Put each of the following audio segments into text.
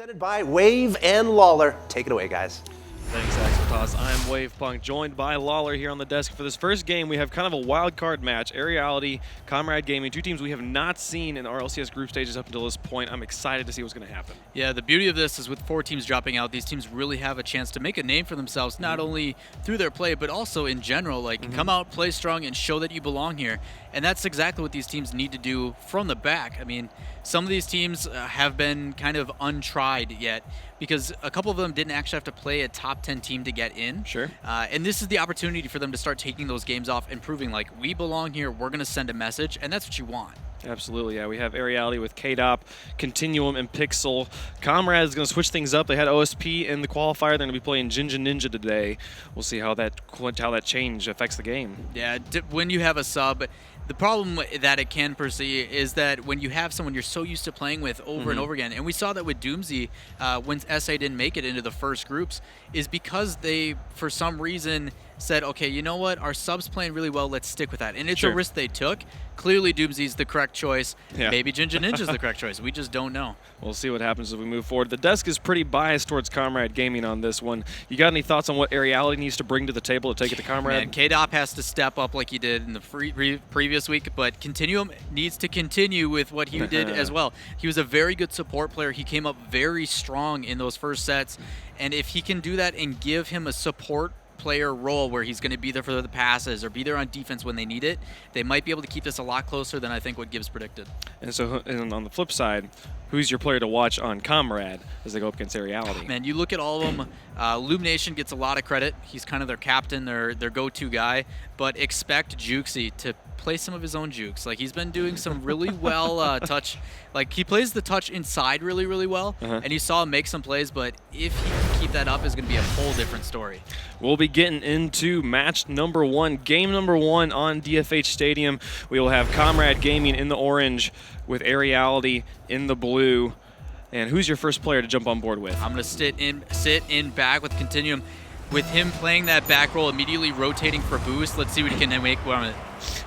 Presented by Wave and Lawler. Take it away, guys. Thanks, Axel. I'm Wavepunk, joined by Lawler here on the desk. For this first game, we have kind of a wild card match. Aeriality, Comrade Gaming, two teams we have not seen in the RLCS group stages up until this point. I'm excited to see what's going to happen. Yeah, the beauty of this is with 4 teams dropping out, these teams really have a chance to make a name for themselves, not only through their play, but also in general. Like, come out, play strong, and show that you belong here. And that's exactly what these teams need to do from the back. I mean, some of these teams have been kind of untried yet because a couple of them didn't actually have to play a top 10 team to get in. Sure. And this is the opportunity for them to start taking those games off and proving, like, we belong here, we're going to send a message, and that's what you want. Absolutely, yeah. We have Aeriality with KDOP, Continuum, and Pixel. Comrade is going to switch things up. They had OSP in the qualifier. They're going to be playing Ninja today. We'll see how that change affects the game. Yeah, when you have a sub, the problem that it can perceive is that when you have someone you're so used to playing with over and over again, and we saw that with Doomsy when SA didn't make it into the first groups, is because they, for some reason, said, okay, you know what, our sub's playing really well, let's stick with that. And it's a risk they took. Clearly, Doomsy's the correct choice. Yeah. Maybe Ninja's the correct choice. We just don't know. We'll see what happens as we move forward. The desk is pretty biased towards Comrade Gaming on this one. You got any thoughts on what Aeriality needs to bring to the table to take it to Comrade? Man, KDOP has to step up like he did in the previous week, but Continuum needs to continue with what he did as well. He was a very good support player. He came up very strong in those first sets, and if he can do that and give him a support player role where he's going to be there for the passes or be there on defense when they need it, they might be able to keep this a lot closer than I think what Gibbs predicted. And so, and on the flip side, who's your player to watch on Comrade as they go up against Aeriality? Man, you look at all of them. Illumination gets a lot of credit. He's kind of their captain, their go-to guy. But expect Jukesy to play some of his own jukes. Like, he's been doing some really well touch. Like, he plays the touch inside really, really well. And you saw him make some plays, but if he can keep that up, it's going to be a whole different story. We'll be getting into match number 1, game number 1 on DFH Stadium. We will have Comrade Gaming in the orange with Aeriality in the blue. And who's your first player to jump on board with? I'm going to sit in back with Continuum. With him playing that back roll, immediately rotating for boost, let's see what he can make from it.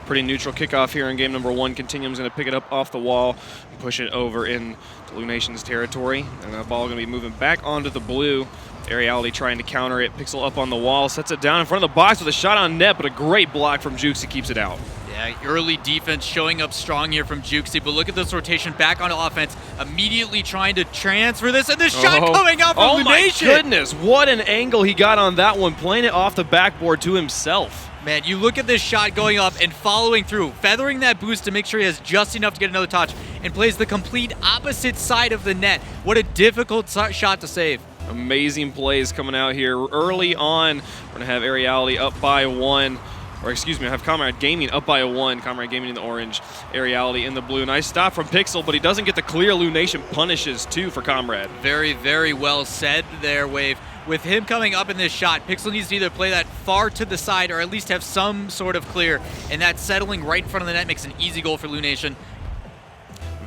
Pretty neutral kickoff here in game number 1. Continuum's going to pick it up off the wall and push it over into Lunation's territory. And the ball going to be moving back onto the blue. Aeriality trying to counter it. Pixel up on the wall, sets it down in front of the box with a shot on net, but a great block from Jukes. He keeps it out. Yeah, early defense showing up strong here from Jukesy, but look at this rotation back onto offense, immediately trying to transfer this, and the shot coming out from Lunation. Oh my goodness, what an angle he got on that one, playing it off the backboard to himself. Man, you look at this shot going up and following through, feathering that boost to make sure he has just enough to get another touch, and plays the complete opposite side of the net. What a difficult shot to save. Amazing plays coming out here early on. We're going to have Aeriality up by 1. Or excuse me, I have Comrade Gaming up by 1. Comrade Gaming in the orange, Aeriality in the blue. Nice stop from Pixel, but he doesn't get the clear. Lunation punishes 2 for Comrade. Very, very well said there, Wave. With him coming up in this shot, Pixel needs to either play that far to the side or at least have some sort of clear, and that settling right in front of the net makes an easy goal for Lunation.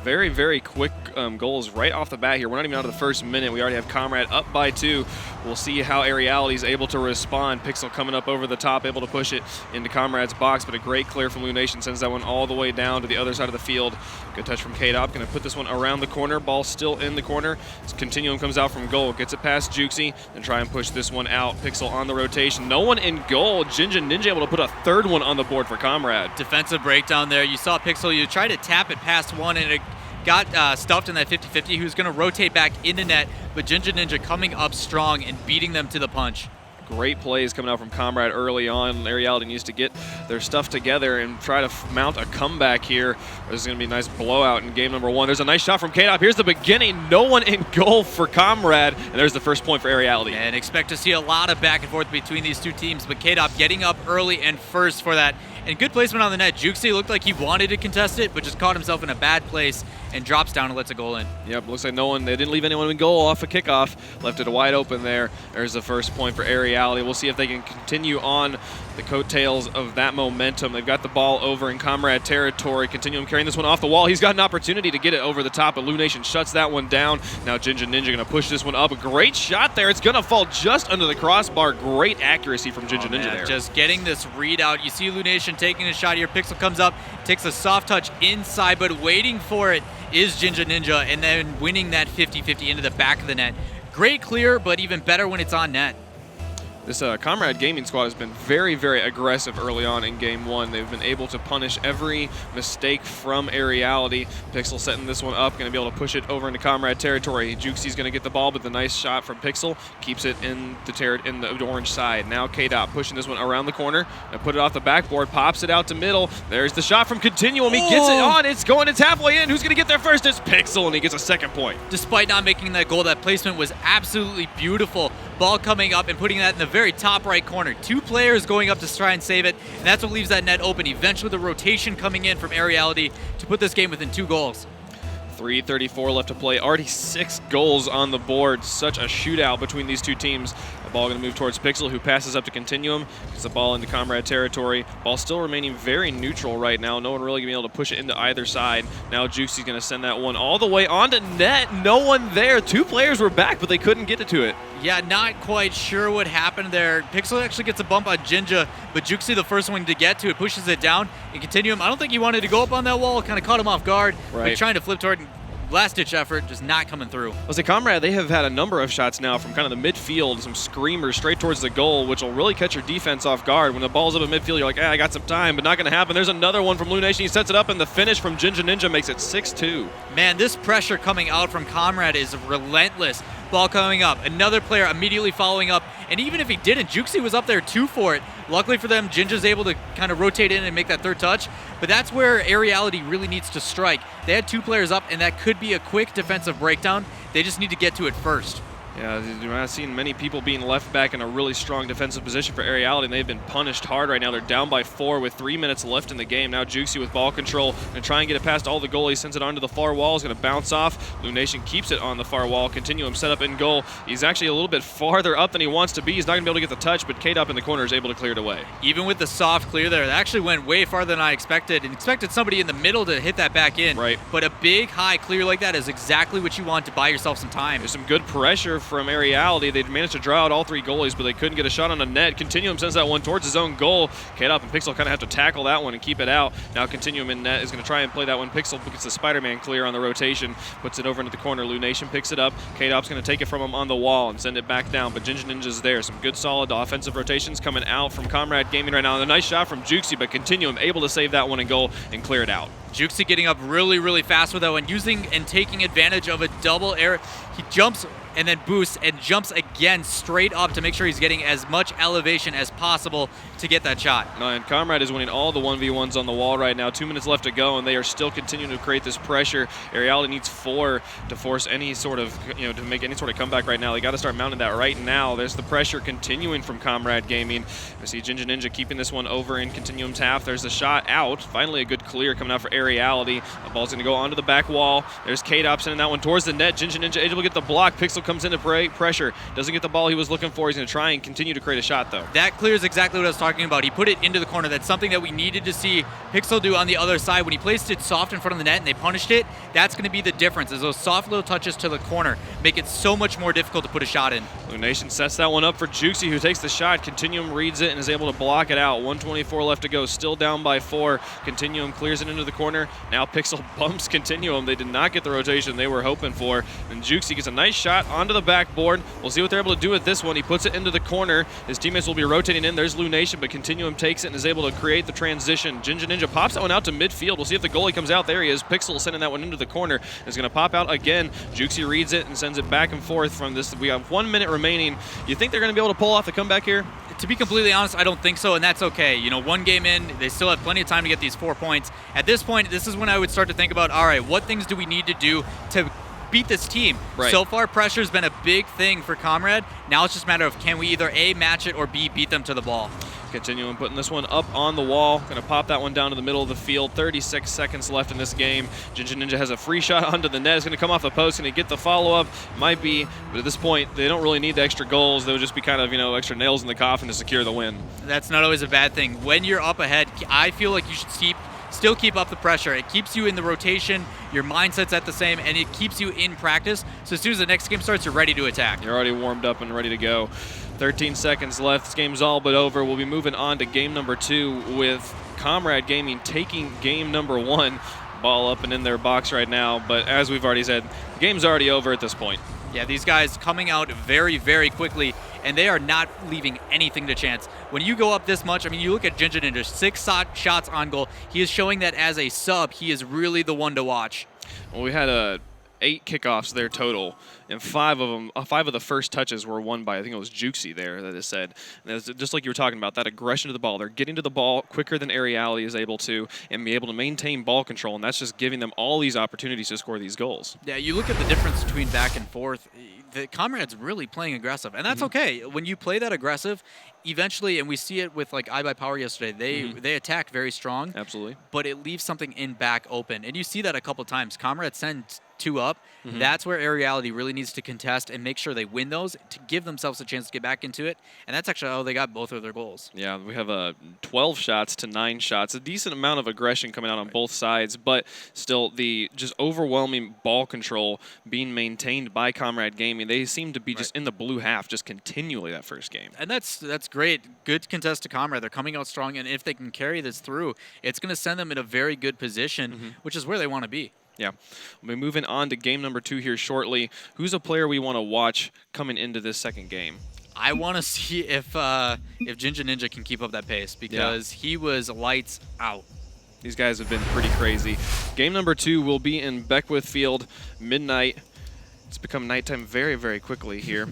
Very, very quick goals right off the bat here. We're not even out of the first minute. We already have Comrade up by 2. We'll see how Aeriality is able to respond. Pixel coming up over the top, able to push it into Comrade's box, but a great clear from Lunation. Sends that one all the way down to the other side of the field. Good touch from KDOP. Going to put this one around the corner. Ball still in the corner. Continuum comes out from goal. Gets it past Jukesy. Then try and push this one out. Pixel on the rotation. No one in goal. Ninja able to put a third one on the board for Comrade. Defensive breakdown there. You saw Pixel. You tried to tap it past one, and it got stuffed in that 50-50. He was going to rotate back into net, but Ninja coming up strong and beating them to the punch. Great plays coming out from Comrade early on. Aeriality needs to get their stuff together and try to mount a comeback here. This is going to be a nice blowout in game number 1. There's a nice shot from KDOP. Here's the beginning. No one in goal for Comrade, and there's the first point for Aeriality. And expect to see a lot of back and forth between these two teams, but KDOP getting up early and first for that. And good placement on the net. Jukesy looked like he wanted to contest it, but just caught himself in a bad place and drops down and lets a goal in. Yep, looks like they didn't leave anyone in goal off a kickoff. Left it wide open there. There's the first point for Aeriality. We'll see if they can continue on the coattails of that momentum. They've got the ball over in Comrade territory. Continuum carrying this one off the wall. He's got an opportunity to get it over the top, but Lunation shuts that one down. Now Ninja going to push this one up. A great shot there. It's going to fall just under the crossbar. Great accuracy from Ninja there. Just getting this read out. You see Lunation rotation, taking a shot here. Pixel comes up, takes a soft touch inside, but waiting for it is Jinja Ninja, and then winning that 50-50 into the back of the net. Great clear, but even better when it's on net. This Comrade Gaming squad has been very, very aggressive early on in Game 1. They've been able to punish every mistake from Aeriality. Pixel setting this one up, going to be able to push it over into Comrade territory. Juxie's going to get the ball, but the nice shot from Pixel keeps it in the orange side. Now K-Dot pushing this one around the corner and put it off the backboard, pops it out to middle. There's the shot from Continuum. He gets it on. It's halfway in. Who's going to get there first? It's Pixel, and he gets a second point. Despite not making that goal, that placement was absolutely beautiful. Ball coming up and putting that in the very top right corner. 2 players going up to try and save it, and that's what leaves that net open. Eventually the rotation coming in from Aeriality to put this game within 2 goals. 3:34 left to play. Already 6 goals on the board. Such a shootout between these two teams. The ball going to move towards Pixel, who passes up to Continuum. Gets the ball into Comrade territory. Ball still remaining very neutral right now. No one really going to be able to push it into either side. Now Juxie's going to send that one all the way onto net. No one there. 2 players were back, but they couldn't get it to it. Yeah, not quite sure what happened there. Pixel actually gets a bump on Jinja, but Juxie the first one to get to it, pushes it down. And Continuum, I don't think he wanted to go up on that wall. Kind of caught him off guard. Right. But trying to flip toward last-ditch effort, just not coming through. As a Comrade, they have had a number of shots now from kind of the midfield, some screamers straight towards the goal, which will really catch your defense off guard. When the ball's up at midfield, you're like, I got some time, but not going to happen. There's another one from Lunation. He sets it up, and the finish from Jinja Ninja makes it 6-2. Man, this pressure coming out from Comrade is relentless. Ball coming up, another player immediately following up, and even if he didn't, Juxie was up there too for it. Luckily for them, Jinja's able to kind of rotate in and make that third touch, but that's where Aeriality really needs to strike. They had 2 players up, and that could be a quick defensive breakdown. They just need to get to it first. Yeah, we're not seeing many people being left back in a really strong defensive position for Aeriality, and they've been punished hard right now. They're down by 4 with 3 minutes left in the game. Now Juxie with ball control and try and get it past all the goalies. Sends it onto the far wall. Is going to bounce off. Lunation keeps it on the far wall. Continuum set up in goal. He's actually a little bit farther up than he wants to be. He's not going to be able to get the touch, but Kate up in the corner is able to clear it away. Even with the soft clear there, that actually went way farther than I expected, and expected somebody in the middle to hit that back in. Right. But a big high clear like that is exactly what you want to buy yourself some time. There's some good pressure from Aeriality. They'd managed to draw out all 3 goalies, but they couldn't get a shot on the net. Continuum sends that one towards his own goal. K-Dop and Pixel kind of have to tackle that one and keep it out. Now Continuum in net is going to try and play that one. Pixel gets the Spider-Man clear on the rotation, puts it over into the corner. Lunation picks it up. K-Dop's going to take it from him on the wall and send it back down, but Jinja Ninja's there. Some good solid offensive rotations coming out from Comrade Gaming right now. And a nice shot from Juxie, but Continuum able to save that one in goal and clear it out. Juxie getting up really, really fast with that one, using and taking advantage of a double air. He jumps and then boosts and jumps again straight up to make sure he's getting as much elevation as possible to get that shot. And Comrade is winning all the 1v1s on the wall right now. 2 minutes left to go, and they are still continuing to create this pressure. Aeriality needs 4 to force any sort of, to make any sort of comeback right now. They got to start mounting that right now. There's the pressure continuing from Comrade Gaming. I see Jinja Ninja keeping this one over in Continuum's half. There's the shot out. Finally a good clear coming out for Aeriality. The ball's going to go onto the back wall. There's K-Dop sending that one towards the net. Jinja Ninja able to get the block. Pixel comes into pressure. Doesn't get the ball he was looking for. He's going to try and continue to create a shot, though. That clears exactly what I was talking about. He put it into the corner. That's something that we needed to see Pixel do on the other side. When he placed it soft in front of the net and they punished it, that's going to be the difference, is those soft little touches to the corner make it so much more difficult to put a shot in. Lunation sets that one up for Juxie, who takes the shot. Continuum reads it and is able to block it out. 1:24 left to go. Still down by 4. Continuum clears it into the corner. Now Pixel bumps Continuum. They did not get the rotation they were hoping for. And Juxie gets a nice shot onto the backboard. We'll see what they're able to do with this one. He puts it into the corner. His teammates will be rotating in. There's Lunation, but Continuum takes it and is able to create the transition. Jinja Ninja pops that one out to midfield. We'll see if the goalie comes out. There he is. Pixel sending that one into the corner. Is going to pop out again. Juxie reads it and sends it back and forth from this. We have 1 minute remaining. You think they're going to be able to pull off the comeback here? To be completely honest, I don't think so, and that's okay. 1 game in, they still have plenty of time to get these 4 points. At this point, this is when I would start to think about, all right, what things do we need to do to beat this team? Right. So far, pressure's been a big thing for Comrade. Now it's just a matter of, can we either A, match it, or B, beat them to the ball? Continuing putting this one up on the wall. Going to pop that one down to the middle of the field. 36 seconds left in this game. Jinja Ninja has a free shot onto the net. It's going to come off the post. Going to get the follow-up. Might be, but at this point, they don't really need the extra goals. They would just be kind of, extra nails in the coffin to secure the win. That's not always a bad thing. When you're up ahead, I feel like you should still keep up the pressure. It keeps you in the rotation, your mindset's at the same, and it keeps you in practice. So as soon as the next game starts, you're ready to attack. You're already warmed up and ready to go. 13 seconds left. This game's all but over. We'll be moving on to game number 2 with Comrade Gaming taking game number 1. Ball up and in their box right now, but as we've already said, the game's already over at this point. Yeah, these guys coming out very, very quickly, and they are not leaving anything to chance. When you go up this much, I mean, you look at Ginger Ninja, 6 shots on goal. He is showing that as a sub, he is really the one to watch. Well, we had 8 kickoffs there total, and 5 of the first touches were won by, I think it was Juxi there that is said. And it's just like you were talking about, that aggression to the ball. They're getting to the ball quicker than Aeriality is able to, and be able to maintain ball control, and that's just giving them all these opportunities to score these goals. Yeah, you look at the difference between back and forth. The Comrade's really playing aggressive, and that's okay. When you play that aggressive, eventually, and we see it with like iBuyPower yesterday, they attack very strong. Absolutely. But it leaves something in back open, and you see that a couple times. Comrade sends 2 up. That's where Aeriality really needs to contest and make sure they win those to give themselves a chance to get back into it, and that's actually how they got both of their goals. Yeah, we have 12 shots to 9 shots, a decent amount of aggression coming out on both sides, but still the just overwhelming ball control being maintained by Comrade Gaming. They seem to be just in the blue half just continually that first game. And that's great. Good contest to Comrade. They're coming out strong, and if they can carry this through, it's going to send them in a very good position, which is where they want to be. Yeah. We'll be moving on to game number 2 here shortly. Who's a player we want to watch coming into this second game? I want to see if Ginger Ninja can keep up that pace, because he was lights out. These guys have been pretty crazy. Game number 2 will be in Beckwith Field, midnight. It's become nighttime very, very quickly here.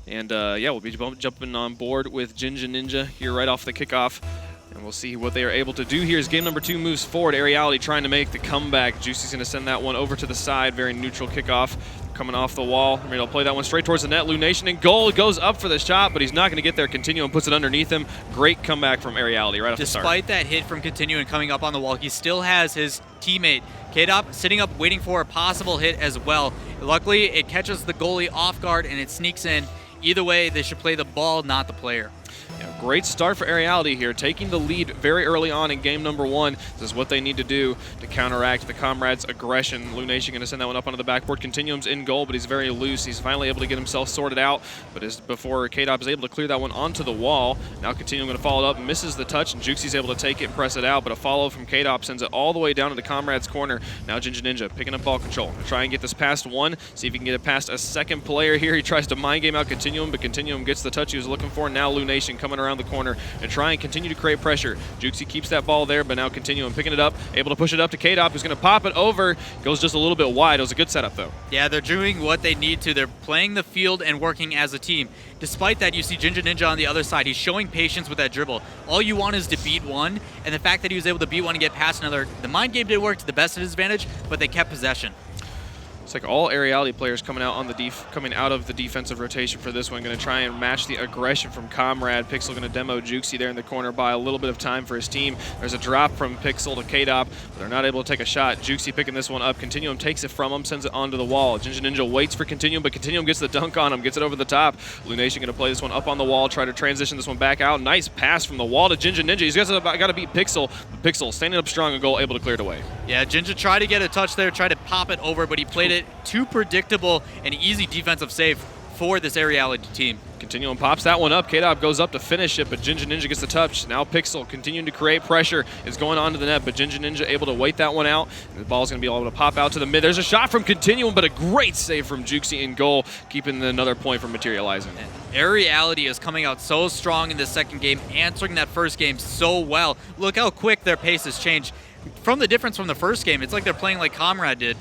And yeah, we'll be jumping on board with Ginger Ninja here right off the kickoff. And we'll see what they are able to do here as game number 2 moves forward. Aeriality trying to make the comeback. Juicy's going to send that one over to the side. Very neutral kickoff. Coming off the wall. Maybe he'll play that one straight towards the net. Lunation in goal. Goes up for the shot, but he's not going to get there. Continuum puts it underneath him. Great comeback from Aeriality right off the start. Despite that hit from Continuum coming up on the wall, he still has his teammate, K-Dop, sitting up waiting for a possible hit as well. Luckily, it catches the goalie off guard and it sneaks in. Either way, they should play the ball, not the player. Yeah, great start for Aeriality here, taking the lead very early on in game number 1. This is what they need to do to counteract the Comrade's aggression. Lunation going to send that one up onto the backboard. Continuum's in goal, but he's very loose. He's finally able to get himself sorted out, but before K-Dop is able to clear that one onto the wall. Now Continuum going to follow it up, misses the touch, and Juxie's able to take it and press it out, but a follow from K-Dop sends it all the way down to the Comrade's corner. Now Ginger Ninja picking up ball control. Gonna try and get this past 1, see if he can get it past a second player here. He tries to mind game out Continuum, but Continuum gets the touch he was looking for. Now Lunation coming around the corner and try and continue to create pressure. Juxie keeps that ball there, but now Continuum picking it up, able to push it up to K-Dop, who's going to pop it over. Goes just a little bit wide. It was a good setup, though. Yeah, they're doing what they need to. They're playing the field and working as a team. Despite that, you see Ginger Ninja on the other side. He's showing patience with that dribble. All you want is to beat one, and the fact that he was able to beat one and get past another, the mind game did work to the best of his advantage, but they kept possession. It's like all Aeriality players coming out of the defensive rotation for this one. Going to try and match the aggression from Comrade. Pixel going to demo Juxie there in the corner, by a little bit of time for his team. There's a drop from Pixel to K-Dop, but they're not able to take a shot. Juxie picking this one up. Continuum takes it from him, sends it onto the wall. Ginger Ninja waits for Continuum, but Continuum gets the dunk on him, gets it over the top. Lunation going to play this one up on the wall, try to transition this one back out. Nice pass from the wall to Ginger Ninja. He's got to beat Pixel, but Pixel standing up strong, a goal, able to clear it away. Yeah, Ginger tried to get a touch there, tried to pop it over, but he played it too predictable and easy defensive save for this Aeriality team. Continuum pops that one up. K-Dop goes up to finish it, but Ginger Ninja gets the touch. Now Pixel continuing to create pressure is going on to the net, but Ginger Ninja able to wait that one out. The ball's going to be able to pop out to the mid. There's a shot from Continuum, but a great save from Juxie in goal, keeping another point from materializing. Aeriality is coming out so strong in this second game, answering that first game so well. Look how quick their pace has changed. From the difference from the first game, it's like they're playing like Comrade did.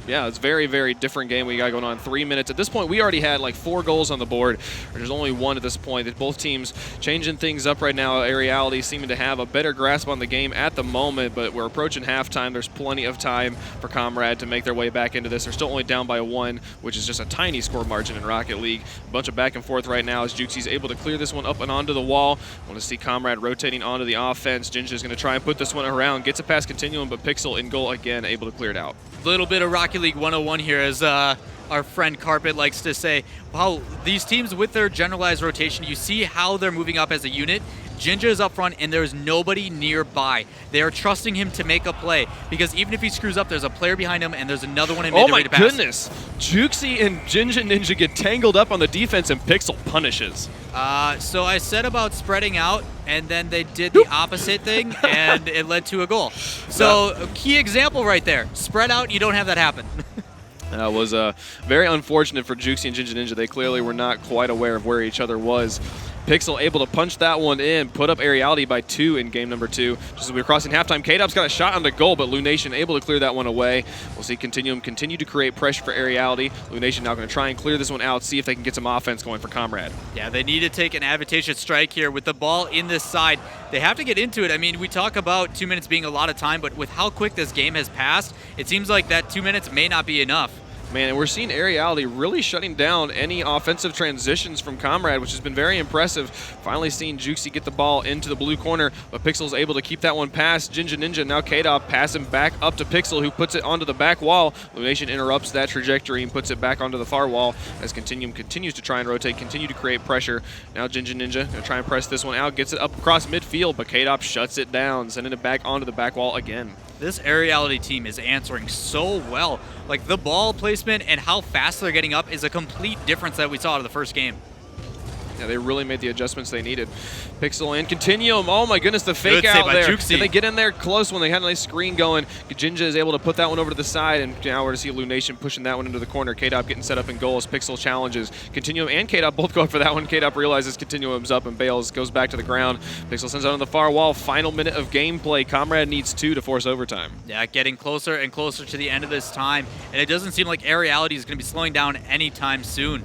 Yeah, it's a very, very different game we got going on. 3 minutes. At this point, we already had like 4 goals on the board. There's only 1 at this point. Both teams changing things up right now. Aeriality seeming to have a better grasp on the game at the moment, but we're approaching halftime. There's plenty of time for Comrade to make their way back into this. They're still only down by 1, which is just a tiny score margin in Rocket League. A bunch of back and forth right now as Juxie's able to clear this one up and onto the wall. Want to see Comrade rotating onto the offense. Ginger's going to try and put this one around. Gets it past Continuum, but Pixel in goal again, able to clear it out. Little bit of Rocket League 101 here, as our friend Carpet likes to say. Wow, these teams with their generalized rotation, you see how they're moving up as a unit. Jinja is up front, and there's nobody nearby. They are trusting him to make a play because even if he screws up, there's a player behind him, and there's another one in mid ready to pass. Oh my goodness! Juxi and Jinja Ninja get tangled up on the defense, and Pixel punishes. So I said about spreading out, and then they did the opposite thing, and it led to a goal. So a key example right there. Spread out, you don't have that happen. That was very unfortunate for Juxi and Jinja Ninja. They clearly were not quite aware of where each other was. Pixel able to punch that one in, put up Aeriality by 2 in game number 2. Just as we were crossing halftime, K-Dop's got a shot on the goal, but Lunation able to clear that one away. We'll see Continuum continue to create pressure for Aeriality. Lunation now going to try and clear this one out, see if they can get some offense going for Comrade. Yeah, they need to take an advantageous strike here with the ball in this side. They have to get into it. I mean, we talk about 2 minutes being a lot of time, but with how quick this game has passed, it seems like that 2 minutes may not be enough. Man, and we're seeing Aeriality really shutting down any offensive transitions from Comrade, which has been very impressive. Finally seeing Juxi get the ball into the blue corner, but Pixel's able to keep that one past Jinja Ninja. Now K-Dop passing back up to Pixel, who puts it onto the back wall. Lunation interrupts that trajectory and puts it back onto the far wall as Continuum continues to try and rotate, continue to create pressure. Now Jinja Ninja going to try and press this one out, gets it up across midfield, but K-Dop shuts it down, sending it back onto the back wall again. This Aeriality team is answering so well. Like, the ball placement and how fast they're getting up is a complete difference that we saw out of the first game. Yeah, they really made the adjustments they needed. Pixel and Continuum. Oh my goodness, the fake Good save out by there. Juxi. Did they get in there close when they had a nice screen going? Jinja is able to put that one over to the side, and now we're to see Lunation pushing that one into the corner. K-Dop getting set up in goals. Pixel challenges. Continuum and K-Dop both going for that one. K-Dop realizes Continuum's up and bails, goes back to the ground. Pixel sends it on the far wall. Final minute of gameplay. Comrade needs 2 to force overtime. Yeah, getting closer and closer to the end of this time, and it doesn't seem like Aeriality is going to be slowing down anytime soon.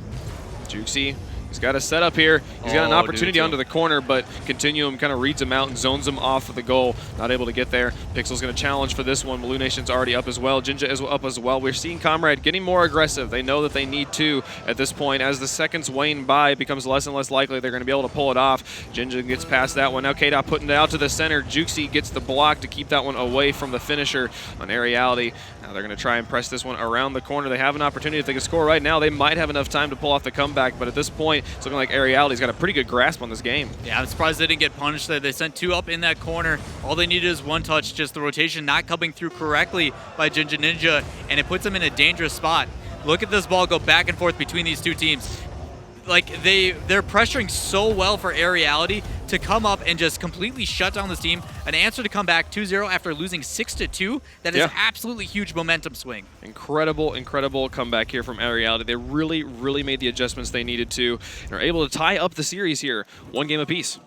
Juxi. He's got a setup here. He's got an opportunity onto the corner, but Continuum kind of reads him out and zones him off of the goal. Not able to get there. Pixel's going to challenge for this one. Lunation's already up as well. Jinja is up as well. We're seeing Comrade getting more aggressive. They know that they need to at this point. As the seconds wane by, it becomes less and less likely they're going to be able to pull it off. Jinja gets past that one. Now K-Dop putting it out to the center. Juxi gets the block to keep that one away from the finisher on Aeriality. Now they're going to try and press this one around the corner. They have an opportunity. If they can score right now, they might have enough time to pull off the comeback, but at this point, it's looking like Aeriality's got a pretty good grasp on this game. Yeah, I'm surprised they didn't get punished there. They sent 2 up in that corner. All they needed is 1 touch, just the rotation not coming through correctly by Jinja Ninja, and it puts them in a dangerous spot. Look at this ball go back and forth between these 2 teams. Like, they're pressuring so well for Aeriality to come up and just completely shut down this team. An answer to come back 2-0 after losing 6-2. That is absolutely huge momentum swing. Incredible, incredible comeback here from Aeriality. They really, really made the adjustments they needed to and are able to tie up the series here, 1 game apiece.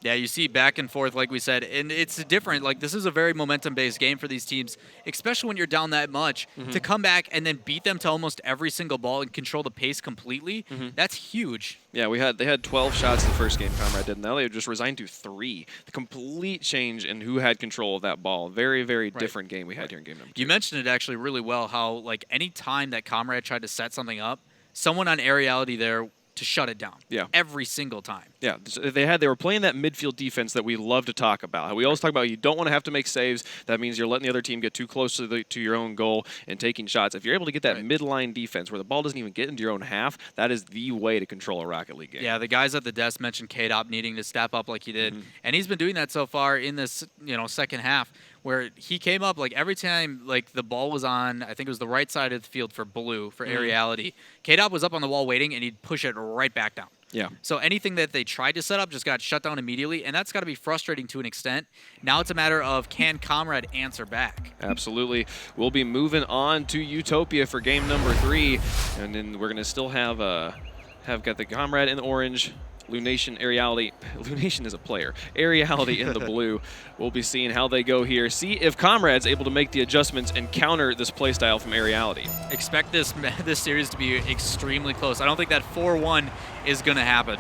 Yeah, you see back and forth, like we said, and it's different. Like, this is a very momentum-based game for these teams, especially when you're down that much. To come back and then beat them to almost every single ball and control the pace completely, that's huge. Yeah, they had 12 shots the first game, Comrade did. Now they just resigned to 3. The complete change in who had control of that ball. Very, very different game we had here in game number 2. You mentioned it actually really well, how, like, any time that Comrade tried to set something up, someone on Aeriality there to shut it down. Yeah. Every single time. Yeah, they were playing that midfield defense that we love to talk about. We always talk about you don't want to have to make saves. That means you're letting the other team get too close to your own goal and taking shots. If you're able to get that midline defense where the ball doesn't even get into your own half, that is the way to control a Rocket League game. Yeah, the guys at the desk mentioned K-Dop needing to step up like he did, and he's been doing that so far in this second half, where he came up like every time like the ball was on, I think it was the right side of the field for blue, for Aeriality. K-Dop was up on the wall waiting, and he'd push it right back down. Yeah. So anything that they tried to set up just got shut down immediately, and that's got to be frustrating to an extent. Now it's a matter of, can Comrade answer back? Absolutely. We'll be moving on to Utopia for game number 3, and then we're going to still have got the Comrade in orange, Lunation, Aeriality. Lunation is a player. Aeriality in the blue. We'll be seeing how they go here. See if Comrade's able to make the adjustments and counter this playstyle from Aeriality. Expect this series to be extremely close. I don't think that 4-1 is going to happen.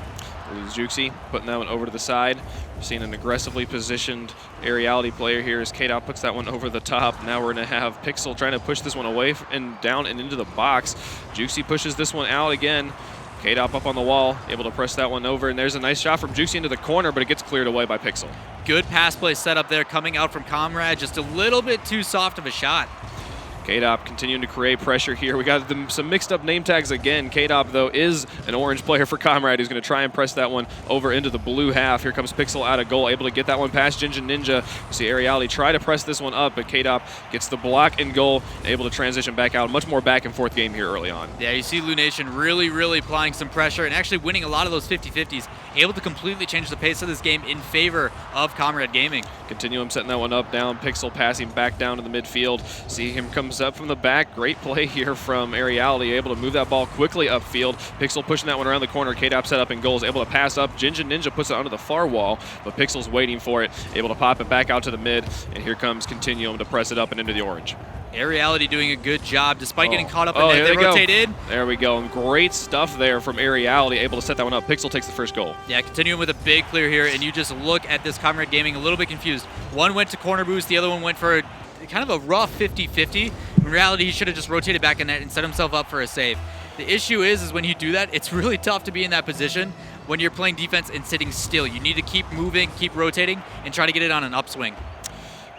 Lose Juxi, putting that one over to the side. We're seeing an aggressively positioned Aeriality player here as K-Dop puts that one over the top. Now we're going to have Pixel trying to push this one away and down and into the box. Juxi pushes this one out again. K-Dop up on the wall, able to press that one over, and there's a nice shot from Juxi into the corner, but it gets cleared away by Pixel. Good pass play set up there coming out from Comrade, just a little bit too soft of a shot. K-Dop continuing to create pressure here. We got some mixed up name tags again. K-Dop, though, is an orange player for Comrade who's going to try and press that one over into the blue half. Here comes Pixel out of goal, able to get that one past Jinja Ninja. You see Aeriality try to press this one up, but K-Dop gets the block and goal, able to transition back out. Much more back and forth game here early on. Yeah, you see Lunation really applying some pressure and actually winning a lot of those 50-50s, able to completely change the pace of this game in favor of Comrade Gaming. Continuum setting that one up, down. Pixel passing back down to the midfield. See him comes up from the back. Great play here from Aeriality, able to move that ball quickly upfield. Pixel pushing that one around the corner. K-Dop set up in goals, able to pass up. Jinja Ninja puts it onto the far wall, but Pixel's waiting for it, able to pop it back out to the mid, and here comes Continuum to press it up and into the orange. Aeriality doing a good job despite getting caught up in there they rotate in. There we go. And great stuff there from Aeriality, able to set that one up. Pixel takes the first goal. Yeah, continuing with a big clear here, and you just look at this Comrade Gaming a little bit confused. One went to corner boost, the other one went for kind of a rough 50-50. In reality, he should have just rotated back in net and set himself up for a save. The issue is when you do that, it's really tough to be in that position when you're playing defense and sitting still. You need to keep moving, keep rotating, and try to get it on an upswing.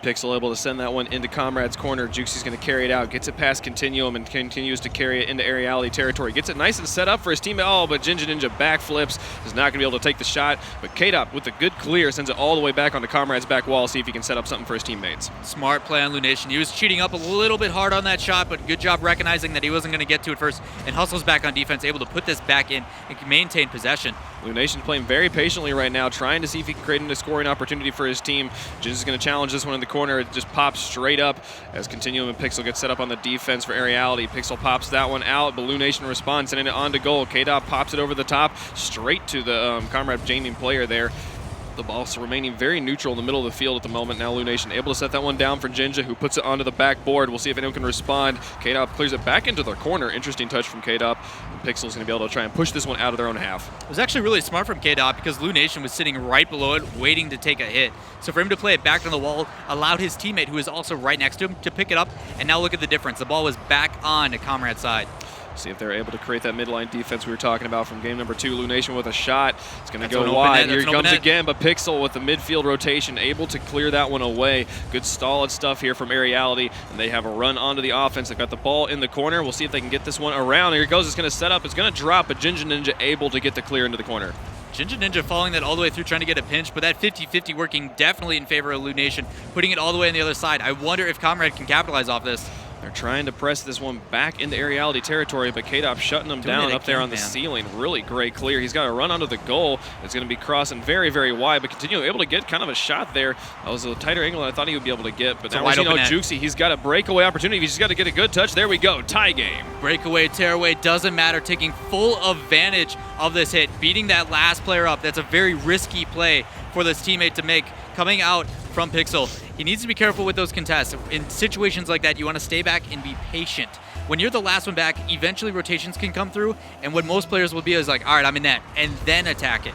Pixel able to send that one into Comrade's corner. Juxie's going to carry it out, gets it past Continuum and continues to carry it into Aeriality territory. Gets it nice and set up for his teammate. Oh, but Jinja Ninja backflips. Is not going to be able to take the shot. But K-Dop with a good clear sends it all the way back onto Comrade's back wall. See if he can set up something for his teammates. Smart play on Lunation. He was cheating up a little bit hard on that shot, but good job recognizing that he wasn't going to get to it first and hustles back on defense, able to put this back in and can maintain possession. Lunation's playing very patiently right now, trying to see if he can create a scoring opportunity for his team. Jinja is going to challenge this one in the corner. It just pops straight up as Continuum and Pixel get set up on the defense for Aeriality. Pixel pops that one out, but Lunation responds, sending it on to goal. K-Dop pops it over the top, straight to the Comrade Gaming player there. The ball remaining very neutral in the middle of the field at the moment. Now Lunation able to set that one down for Jinja, who puts it onto the backboard. We'll see if anyone can respond. K-Dop clears it back into the corner. Interesting touch from K-Dop. Pixel's going to be able to try and push this one out of their own half. It was actually really smart from K-Dop because Lunation was sitting right below it, waiting to take a hit. So for him to play it back on the wall allowed his teammate, who is also right next to him, to pick it up. And now look at the difference. The ball was back on to Comrade's side. See if they're able to create that midline defense we were talking about from game number 2. Lunation with a shot. It's going to go wide. Here he comes again, but Pixel with the midfield rotation, able to clear that one away. Good solid stuff here from Aeriality, and they have a run onto the offense. They've got the ball in the corner. We'll see if they can get this one around. Here it goes. It's going to set up. It's going to drop, but Jinja Ninja able to get the clear into the corner. Jinja Ninja following that all the way through, trying to get a pinch, but that 50-50 working definitely in favor of Lunation, putting it all the way on the other side. I wonder if Comrade can capitalize off this. They're trying to press this one back into Aeriality territory, but K-Dop shutting them down up there on the ceiling. Really great clear. He's got a run onto the goal. It's going to be crossing very wide, but continue able to get kind of a shot there. That was a tighter angle than I thought he would be able to get, but now we're seeing Juxie. He's got a breakaway opportunity. He's just got to get a good touch. There we go. Tie game. Breakaway, tearaway, doesn't matter. Taking full advantage of this hit, beating that last player up. That's a very risky play for this teammate to make, coming out from Pixel. He needs to be careful with those contests. In situations like that, you want to stay back and be patient. When you're the last one back, eventually rotations can come through, and what most players will be is like, all right, I'm in net, and then attack it.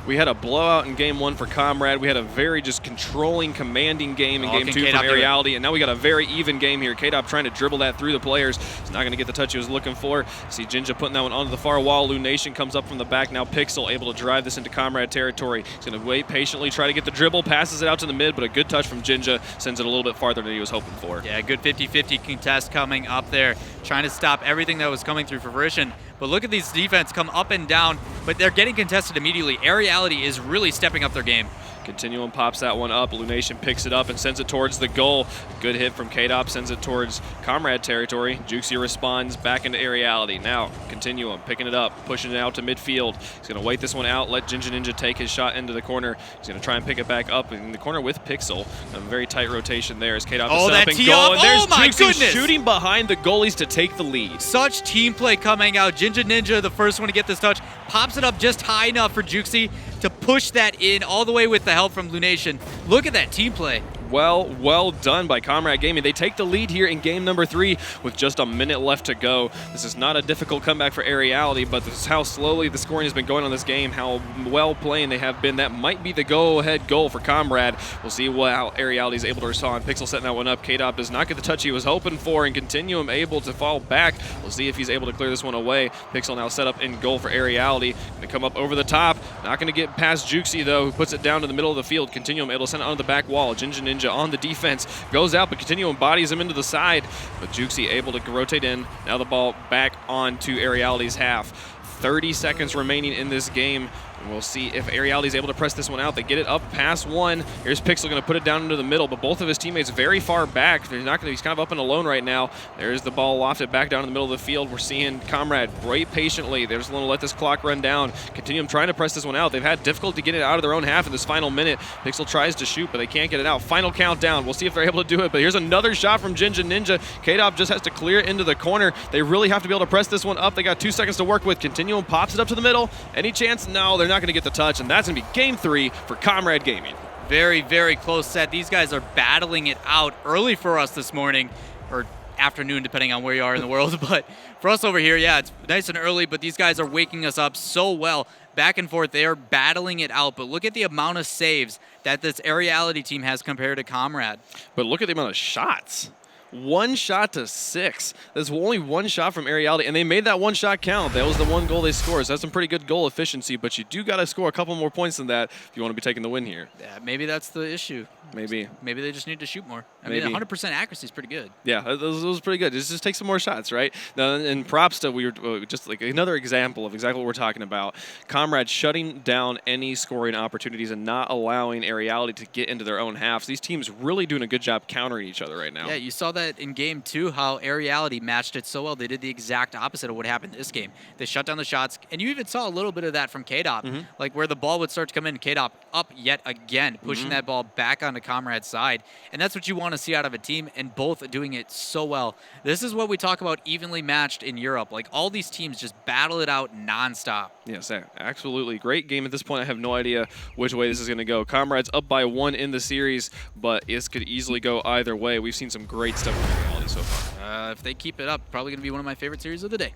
We had a blowout in game 1 for Comrade. We had a very just controlling, commanding game in game 2 from Aeriality, and now we got a very even game here. K-Dop trying to dribble that through the players. He's not going to get the touch he was looking for. See Jinja putting that one onto the far wall. Lunation comes up from the back. Now Pixel able to drive this into Comrade territory. He's going to wait patiently, try to get the dribble, passes it out to the mid, but a good touch from Jinja sends it a little bit farther than he was hoping for. Yeah, good 50-50 contest coming up there, trying to stop everything that was coming through for fruition. But look at these defense come up and down, but they're getting contested immediately. Aeriality is really stepping up their game. Continuum pops that one up. Lunation picks it up and sends it towards the goal. Good hit from K-Dop, sends it towards Comrade territory. Juxie responds back into Aeriality. Now, Continuum picking it up, pushing it out to midfield. He's going to wait this one out, let Jinja Ninja take his shot into the corner. He's going to try and pick it back up in the corner with Pixel. A very tight rotation there as K-Dop is set up and goal. And there's Juxie shooting behind the goalies to take the lead. Such team play coming out. Jinja Ninja, the first one to get this touch, pops it up just high enough for Juxie to push that in all the way with the help from Lunation. Look at that team play. Well done by Comrade Gaming. They take the lead here in game number 3 with just a minute left to go. This is not a difficult comeback for Aeriality, but this is how slowly the scoring has been going on this game, how well playing they have been. That might be the go-ahead goal for Comrade. We'll see how Aeriality is able to respond. Pixel setting that one up. K-Dop does not get the touch he was hoping for, and Continuum able to fall back. We'll see if he's able to clear this one away. Pixel now set up in goal for Aeriality. Going to come up over the top. Not going to get past Juxi, though, who puts it down to the middle of the field. Continuum able to send it onto the back wall. Jinja Ninja on the defense. Goes out, but Continuum bodies him into the side. But Juxi able to rotate in. Now the ball back onto Aeriality's half. 30 seconds remaining in this game. And we'll see if Aeriality is able to press this one out. They get it up past one. Here's Pixel going to put it down into the middle, but both of his teammates very far back. They're not going to. He's kind of up and alone right now. There's the ball lofted back down in the middle of the field. We're seeing Comrade wait patiently. They're just going to let this clock run down. Continuum trying to press this one out. They've had difficulty getting it out of their own half in this final minute. Pixel tries to shoot, but they can't get it out. Final countdown. We'll see if they're able to do it, but here's another shot from Jinja Ninja. K-Dop just has to clear it into the corner. They really have to be able to press this one up. They got 2 seconds to work with. Continuum pops it up to the middle. Any chance? No, they're not going to get the touch, and that's going to be game 3 for Comrade Gaming. Very, very close set. These guys are battling it out early for us this morning, or afternoon, depending on where you are in the world. But for us over here, yeah, it's nice and early, but these guys are waking us up so well. Back and forth, they are battling it out. But look at the amount of saves that this Aeriality team has compared to Comrade. But look at the amount of shots. 1 shot to 6. There's only 1 shot from Aeriality, and they made that 1 shot count. That was the 1 goal they scored. So that's some pretty good goal efficiency, but you do got to score a couple more points than that if you want to be taking the win here. Yeah, maybe that's the issue. Maybe Maybe they just need to shoot more. I Maybe. mean, 100% accuracy is pretty good. Yeah, that was pretty good. Just take some more shots, right? Now, and props to we were just like another example of exactly what we're talking about. Comrade shutting down any scoring opportunities and not allowing Aeriality to get into their own halves. These teams really doing a good job countering each other right now. Yeah, you saw that in game 2, how Aeriality matched it so well. They did the exact opposite of what happened this game. They shut down the shots, and you even saw a little bit of that from K-Dop, like where the ball would start to come in, K-Dop up yet again, pushing that ball back onto Comrade's side. And that's what you want to see out of a team, and both doing it so well. This is what we talk about evenly matched in Europe. Like, all these teams just battle it out nonstop. Yes, absolutely. Great game at this point. I have no idea which way this is going to go. Comrade's up by 1 in the series, but this could easily go either way. We've seen some great stuff from Aeriality so far. If they keep it up, probably going to be one of my favorite series of the day.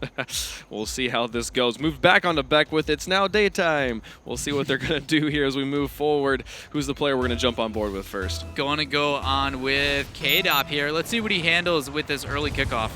We'll see how this goes. Move back onto Beckwith. It's now daytime. We'll see what they're going to do here as we move forward. Who's the player we're going to jump on board with first? Going to go on with K-Dop here. Let's see what he handles with this early kickoff.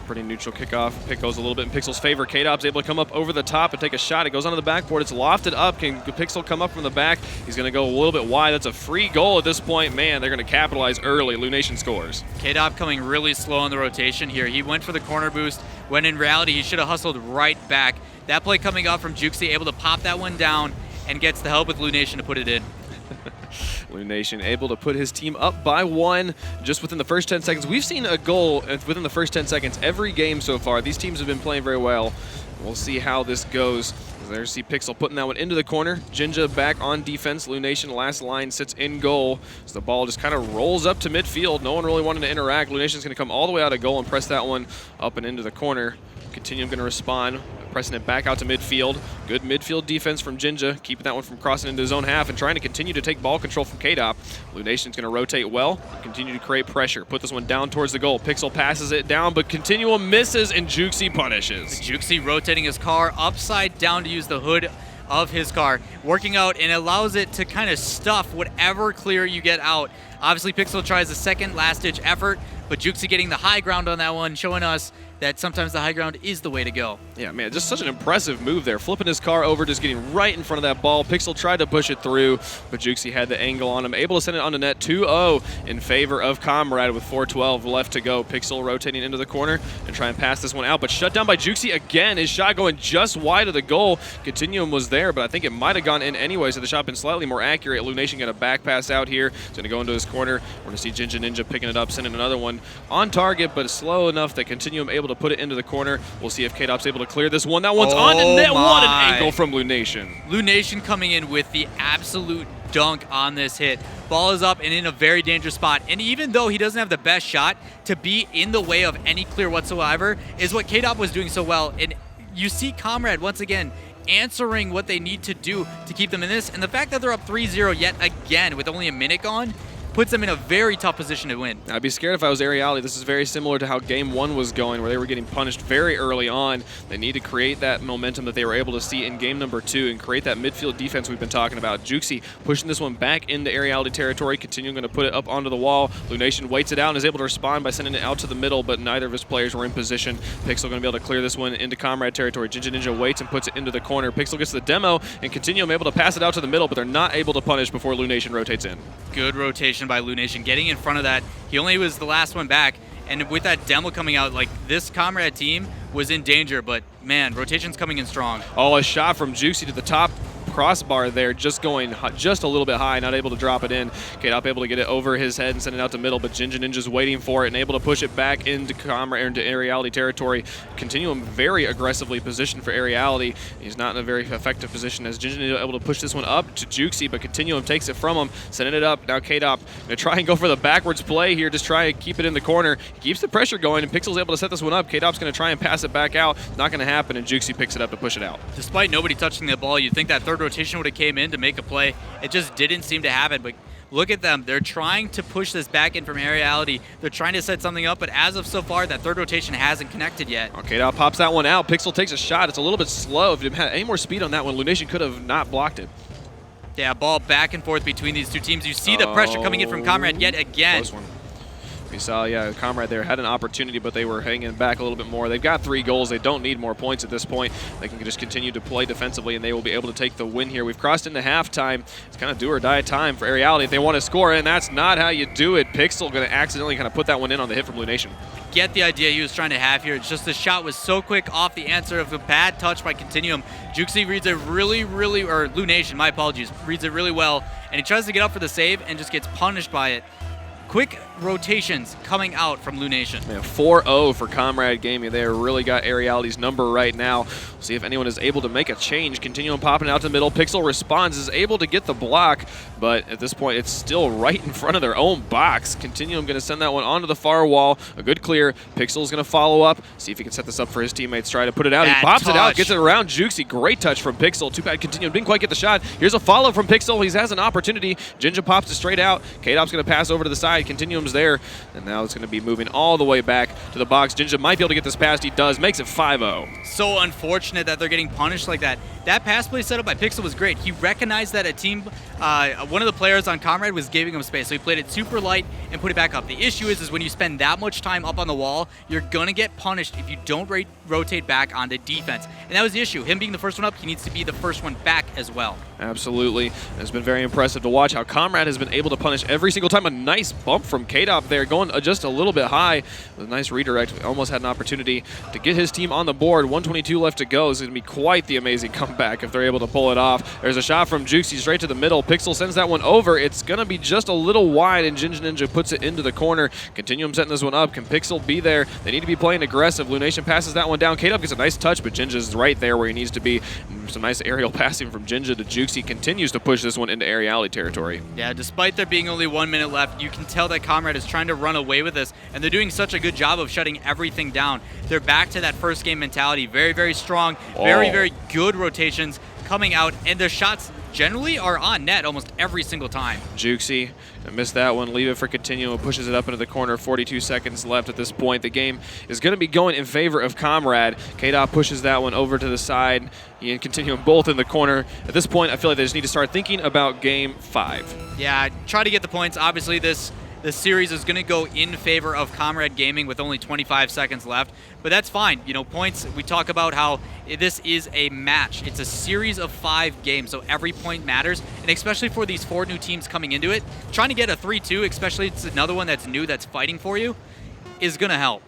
Pretty neutral kickoff. Pick goes a little bit in Pixel's favor. K-Dop's able to come up over the top and take a shot. It goes onto the backboard. It's lofted up. Can Pixel come up from the back? He's going to go a little bit wide. That's a free goal at this point. Man, they're going to capitalize early. Lunation scores. K-Dop coming really slow on the rotation here. He went for the corner boost, when in reality he should have hustled right back. That play coming up from Juxi, able to pop that one down and gets the help with Lunation to put it in. Lunation able to put his team up by 1 just within the first 10 seconds. We've seen a goal within the first 10 seconds every game so far. These teams have been playing very well. We'll see how this goes. There's see Pixel putting that one into the corner. Jinja back on defense. Lunation last line sits in goal. So the ball just kind of rolls up to midfield. No one really wanted to interact. Lunation's going to come all the way out of goal and press that one up and into the corner. Continuum going to respond, pressing it back out to midfield. Good midfield defense from Jinja, keeping that one from crossing into his own half and trying to continue to take ball control from K-Dop. Lunation's going to rotate well, continue to create pressure. Put this one down towards the goal. Pixel passes it down, but Continuum misses and Juxi punishes. Juxi rotating his car upside down to use the hood of his car, working out, and allows it to kind of stuff whatever clear you get out. Obviously, Pixel tries a second last-ditch effort, but Juxi getting the high ground on that one, showing us that sometimes the high ground is the way to go. Yeah, man, just such an impressive move there. Flipping his car over, just getting right in front of that ball. Pixel tried to push it through, but Juxi had the angle on him. Able to send it on the net 2-0 in favor of Comrade with 4:12 left to go. Pixel rotating into the corner and try and pass this one out, but shut down by Juxi again. His shot going just wide of the goal. Continuum was there, but I think it might have gone in anyway, so the shot been slightly more accurate. Lunation got a back pass out here. It's going to go into his corner. We're going to see Jinja Ninja picking it up, sending another one on target, but slow enough that Continuum able to put it into the corner. We'll see if K-Dop's able to clear this one. That one's on to net. What an angle from Lunation. Lunation coming in with the absolute dunk on this hit. Ball is up and in a very dangerous spot. And even though he doesn't have the best shot, to be in the way of any clear whatsoever is what K-Dop was doing so well. And you see Comrade once again answering what they need to do to keep them in this. And the fact that they're up 3-0 yet again with only a minute gone, puts them in a very tough position to win. I'd be scared if I was Aeriality. This is very similar to how Game 1 was going, where they were getting punished very early on. They need to create that momentum that they were able to see in Game number 2 and create that midfield defense we've been talking about. Juxi pushing this one back into Aeriality territory, continuing to put it up onto the wall. Lunation waits it out and is able to respond by sending it out to the middle, but neither of his players were in position. Pixel going to be able to clear this one into Comrade territory. Ninja waits and puts it into the corner. Pixel gets the demo, and Continuum able to pass it out to the middle, but they're not able to punish before Lunation rotates in. Good rotation by Lunation, getting in front of that. He only was the last one back, and with that demo coming out, like, this Comrade team was in danger, but man, rotation's coming in strong. Oh, a shot from Juxi to the top crossbar there, just going just a little bit high, not able to drop it in. K-Dop able to get it over his head and send it out to middle, but Ninja's waiting for it and able to push it back into into Aeriality territory. Continuum very aggressively positioned for Aeriality. He's not in a very effective position as Ninja able to push this one up to Juxi, but Continuum takes it from him, sending it up. Now K-Dop gonna try and go for the backwards play here, just try and keep it in the corner. He keeps the pressure going, and Pixel's able to set this one up. K-Dop's gonna try and pass it back out. It's not gonna happen, and Juxi picks it up to push it out. Despite nobody touching the ball, you'd think that third rotation would have came in to make a play. It just didn't seem to happen, but look at them. They're trying to push this back in from Aeriality. They're trying to set something up, but as of so far, that third rotation hasn't connected yet. Okay, now pops that one out. Pixel takes a shot. It's a little bit slow. If it had any more speed on that one, Lunation could have not blocked it. Yeah, ball back and forth between these two teams. You see the pressure coming in from Comrade yet again. Close one. We saw, yeah, Comrade there had an opportunity, but they were hanging back a little bit more. They've got 3 goals. They don't need more points at this point. They can just continue to play defensively, and they will be able to take the win here. We've crossed into halftime. It's kind of do or die time for Aeriality if they want to score, and that's not how you do it. Pixel going to accidentally kind of put that one in on the hit from Lunation. Get the idea he was trying to have here. It's just the shot was so quick off the answer of a bad touch by Continuum. Juxi reads it or Lunation, my apologies, reads it really well, and he tries to get up for the save and just gets punished by it. Quick rotations coming out from Lunation. Yeah, 4-0 for Comrade Gaming. They really got Aeriality's number right now. We'll see if anyone is able to make a change. Continuum popping out to the middle. Pixel responds, is able to get the block, but at this point, it's still right in front of their own box. Continuum going to send that one onto the far wall. A good clear. Pixel's going to follow up, see if he can set this up for his teammates. Try to put it out. He pops it out, gets it around Juxi. Great touch from Pixel. Too bad Continuum didn't quite get the shot. Here's a follow from Pixel. He has an opportunity. Jinja pops it straight out. K-Dop's going to pass over to the side. Continuum's there, and now it's going to be moving all the way back to the box. Jinja might be able to get this past. He does. Makes it 5-0. So unfortunate that they're getting punished like that. That pass play set up by Pixel was great. He recognized that a team, one of the players on Comrade was giving him space, so he played it super light and put it back up. The issue is when you spend that much time up on the wall, you're going to get punished if you don't rotate back onto defense. And that was the issue. Him being the first one up, he needs to be the first one back as well. Absolutely. It's been very impressive to watch how Comrade has been able to punish every single time. A nice bump from K-Dop there, going just a little bit high with a nice redirect. Almost had an opportunity to get his team on the board. 122 left to go. It's going to be quite the amazing comeback if they're able to pull it off. There's a shot from Juxi straight to the middle. Pixel sends that one over. It's going to be just a little wide, and Ninja puts it into the corner. Continuum setting this one up. Can Pixel be there? They need to be playing aggressive. Lunation passes that one down. K-Dop gets a nice touch, but Jinja's right there where he needs to be. Some nice aerial passing from Jinja to Juxi. Continues to push this one into Aeriality territory. Yeah, despite there being only 1 minute left, you can tell that Comrade is trying to run away with this, and they're doing such a good job of shutting everything down. They're back to that first game mentality. Very, very strong, very good rotations coming out, and their shots generally are on net almost every single time. Juxi missed that one. Leave it for Continuum. Pushes it up into the corner. 42 seconds left at this point. The game is going to be going in favor of Comrade. K-Dop pushes that one over to the side. He and Continuum both in the corner. At this point, I feel like they just need to start thinking about Game 5. Yeah, try to get the points. Obviously, this series is going to go in favor of Comrade Gaming with only 25 seconds left, but that's fine. You know, points, we talk about how this is a match. It's a series of 5 games, so every point matters, and especially for these 4 new teams coming into it, trying to get a 3-2, especially it's another one that's new that's fighting for you, is going to help.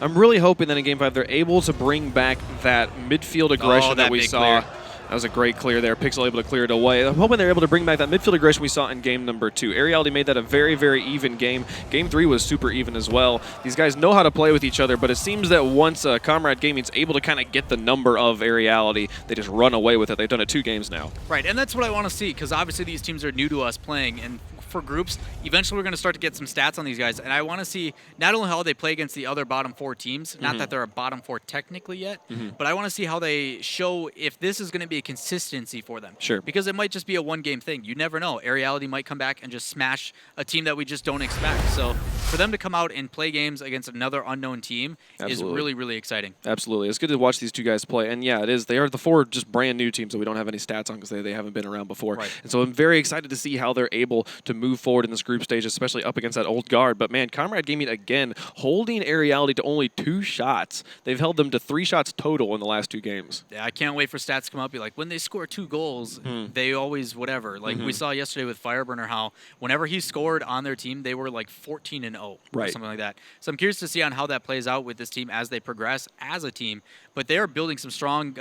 I'm really hoping that in Game 5 they're able to bring back that midfield aggression that we saw. Clear. That was a great clear there. Pixel able to clear it away. I'm hoping they're able to bring back that midfield aggression we saw in game number 2. Aeriality made that a very, very even game. Game 3 was super even as well. These guys know how to play with each other, but it seems that once Comrade Gaming's able to kind of get the number of Aeriality, they just run away with it. They've done it 2 games now. Right, and that's what I want to see, because obviously these teams are new to us playing, and for groups, eventually we're going to start to get some stats on these guys. And I want to see not only how they play against the other bottom 4 teams, not that they're a bottom 4 technically yet, but I want to see how they show if this is going to be a consistency for them. Sure. Because it might just be a one-game thing. You never know. Aeriality might come back and just smash a team that we just don't expect. So for them to come out and play games against another unknown team is really, really exciting. Absolutely. It's good to watch these two guys play. And yeah, it is. They are the 4 just brand new teams that we don't have any stats on because they haven't been around before. Right. And so I'm very excited to see how they're able to move forward in this group stage, especially up against that old guard. But man, Comrade Gaming again holding Aeriality to only 2 shots. They've held them to 3 shots total in the last 2 games. Yeah, I can't wait for stats to come up. Be like, when they score 2 goals, they always whatever. Like we saw yesterday with Fireburner, how whenever he scored on their team, they were like 14-0 or something like that. So I'm curious to see on how that plays out with this team as they progress as a team. But they are building some strong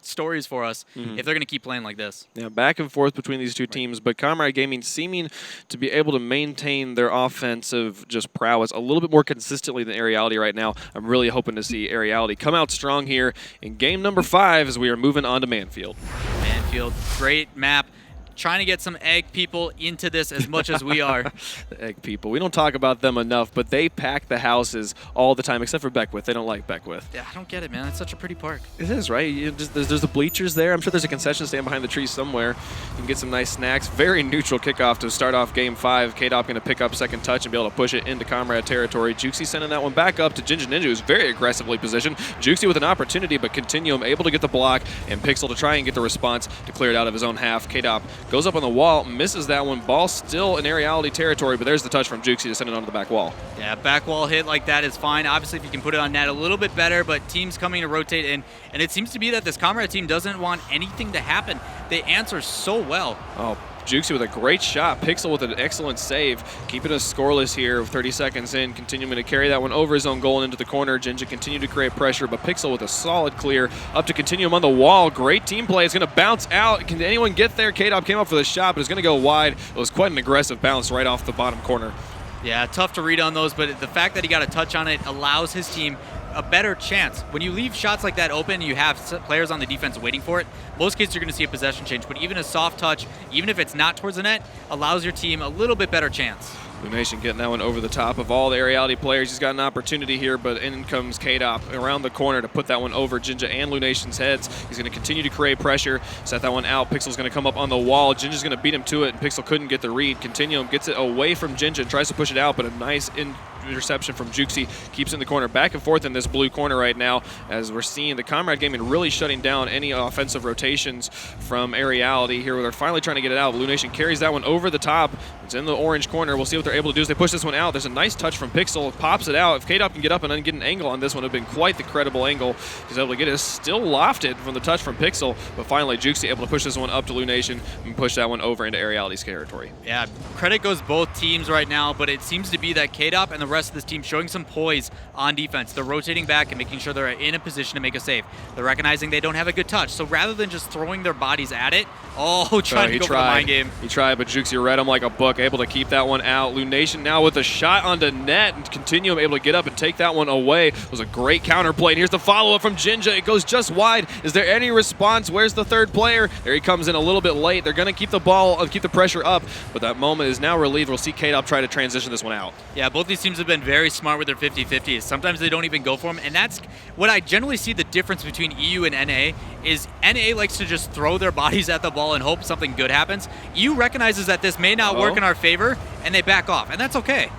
stories for us if they're going to keep playing like this. Yeah, back and forth between these two teams, but Comrade Gaming seeming to be able to maintain their offensive just prowess a little bit more consistently than Aeriality right now. I'm really hoping to see Aeriality come out strong here in game number 5 as we are moving on to Manfield. Manfield, great map. Trying to get some egg people into this as much as we are. The egg people. We don't talk about them enough, but they pack the houses all the time, except for Beckwith. They don't like Beckwith. Yeah, I don't get it, man. It's such a pretty park. It is, right? There's the bleachers there. I'm sure there's a concession stand behind the trees somewhere. You can get some nice snacks. Very neutral kickoff to start off game 5. K-Dop going to pick up second touch and be able to push it into Comrade territory. Juxie sending that one back up to Jinja Ninja, who's very aggressively positioned. Juxie with an opportunity, but Continuum able to get the block, and Pixel to try and get the response to clear it out of his own half. K-Dop goes up on the wall, misses that one. Ball still in Aeriality territory, but there's the touch from Juxie to send it onto the back wall. Yeah, back wall hit like that is fine. Obviously, if you can put it on net a little bit better, but teams coming to rotate in. And it seems to be that this Comrade team doesn't want anything to happen. They answer so well. Oh, Juxie with a great shot. Pixel with an excellent save. Keeping us scoreless here with 30 seconds in. Continuing to carry that one over his own goal and into the corner. Jinja continue to create pressure, but Pixel with a solid clear. Up to Continuum on the wall. Great team play. It's going to bounce out. Can anyone get there? K-Dop came up for the shot, but it's going to go wide. It was quite an aggressive bounce right off the bottom corner. Yeah, tough to read on those, but the fact that he got a touch on it allows his team a better chance. When you leave shots like that open, you have players on the defense waiting for it. Most cases, you're going to see a possession change, but even a soft touch, even if it's not towards the net, allows your team a little bit better chance. Lunation getting that one over the top of all the Aeriality players. He's got an opportunity here, but in comes K-Dop around the corner to put that one over Jinja and Lunation's heads. He's going to continue to create pressure, set that one out. Pixel's going to come up on the wall. Jinja's going to beat him to it, and Pixel couldn't get the read. Continuum gets it away from Jinja and tries to push it out, but a nice interception from Juxie keeps in the corner. Back and forth in this blue corner right now as we're seeing the Comrade Gaming really shutting down any offensive rotations from Aeriality here where they're finally trying to get it out. Lunation carries that one over the top. It's in the orange corner. We'll see what they're able to do as they push this one out. There's a nice touch from Pixel. Pops it out. If K-Dop can get up and then get an angle on this one, it would have been quite the credible angle. He's able to get it. Still lofted from the touch from Pixel, but finally Juxie able to push this one up to Lunation and push that one over into Aeriality's territory. Yeah, credit goes both teams right now, but it seems to be that K-Dop and the rest of this team showing some poise on defense. They're rotating back and making sure they're in a position to make a save. They're recognizing they don't have a good touch, so rather than just throwing their bodies at it, trying to go for the mind game. He tried, but Juxie read him like a book, able to keep that one out. Lunation now with a shot onto net and Continuum able to get up and take that one away. It was a great counter play, and here's the follow-up from Jinja. It goes just wide. Is there any response? Where's the third player? There he comes in a little bit late. They're going to keep the ball, keep the pressure up, but that moment is now relieved. We'll see K-Dop try to transition this one out. Yeah, both these teams have been very smart with their 50-50s. Sometimes they don't even go for them, and that's what I generally see the difference between EU and NA is NA likes to just throw their bodies at the ball and hope something good happens. EU recognizes that this may not work in our favor, and they back off, and that's okay.